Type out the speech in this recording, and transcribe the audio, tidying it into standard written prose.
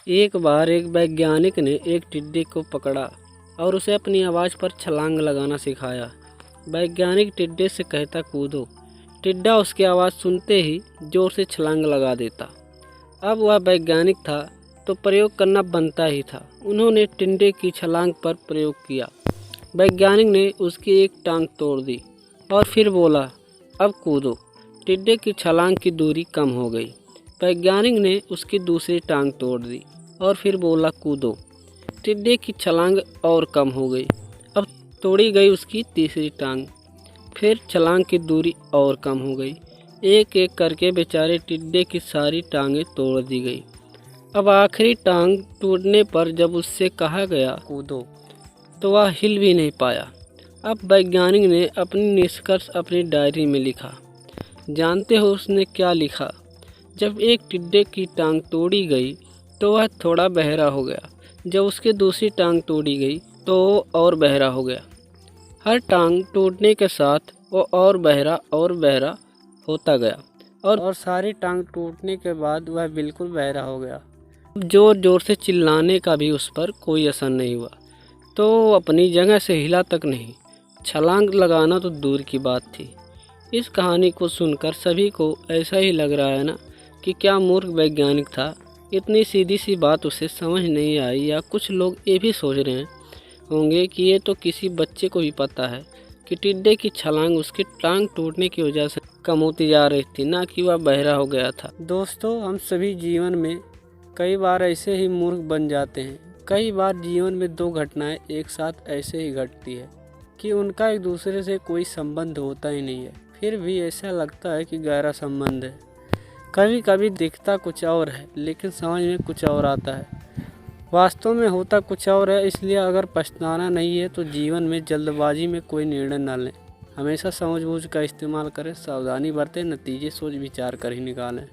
एक बार एक वैज्ञानिक ने एक टिड्डे को पकड़ा और उसे अपनी आवाज़ पर छलांग लगाना सिखाया। वैज्ञानिक टिड्डे से कहता कूदो। टिड्डा उसकी आवाज़ सुनते ही जोर से छलांग लगा देता। अब वह वैज्ञानिक था तो प्रयोग करना बनता ही था। उन्होंने टिड्डे की छलांग पर प्रयोग किया। वैज्ञानिक ने उसकी एक टांग तोड़ दी और फिर बोला, अब कूदो। टिड्डे की छलांग की दूरी कम हो गई। वैज्ञानिक ने उसकी दूसरी टांग तोड़ दी और फिर बोला, कूदो। टिड्डे की छलांग और कम हो गई। अब तोड़ी गई उसकी तीसरी टांग। फिर छलांग की दूरी और कम हो गई। एक एक करके बेचारे टिड्डे की सारी टांगें तोड़ दी गई। अब आखिरी टांग टूटने पर जब उससे कहा गया कूदो तो वह हिल भी नहीं पाया। अब वैज्ञानिक ने अपनी निष्कर्ष अपनी डायरी में लिखा। जानते हो उसने क्या लिखा? जब एक टिड्डे की टांग तोड़ी गई तो वह थोड़ा बहरा हो गया। जब उसकी दूसरी टांग तोड़ी गई तो वो और बहरा हो गया। हर टांग टूटने के साथ वो और बहरा होता गया और सारी टांग टूटने के बाद वह बिल्कुल बहरा हो गया। अब जोर जोर से चिल्लाने का भी उस पर कोई असर नहीं हुआ, तो वो अपनी जगह से हिला तक नहीं। छलांग लगाना तो दूर की बात थी। इस कहानी को सुनकर सभी को ऐसा ही लग रहा है ना कि क्या मूर्ख वैज्ञानिक था, इतनी सीधी सी बात उसे समझ नहीं आई। या कुछ लोग ये भी सोच रहे होंगे कि ये तो किसी बच्चे को भी पता है कि टिड्डे की छलांग उसकी टांग टूटने की वजह से कम होती जा रही थी, ना कि वह बहरा हो गया था। दोस्तों, हम सभी जीवन में कई बार ऐसे ही मूर्ख बन जाते हैं। कई बार जीवन में दो घटनाएं एक साथ ऐसे ही घटती है कि उनका एक दूसरे से कोई संबंध होता ही नहीं है, फिर भी ऐसा लगता है कि गहरा संबंध है। कभी कभी दिखता कुछ और है लेकिन समझ में कुछ और आता है। वास्तव में होता कुछ और है। इसलिए अगर पछताना नहीं है तो जीवन में जल्दबाजी में कोई निर्णय न लें। हमेशा समझ बूझ का इस्तेमाल करें, सावधानी बरतें, नतीजे सोच विचार कर ही निकालें।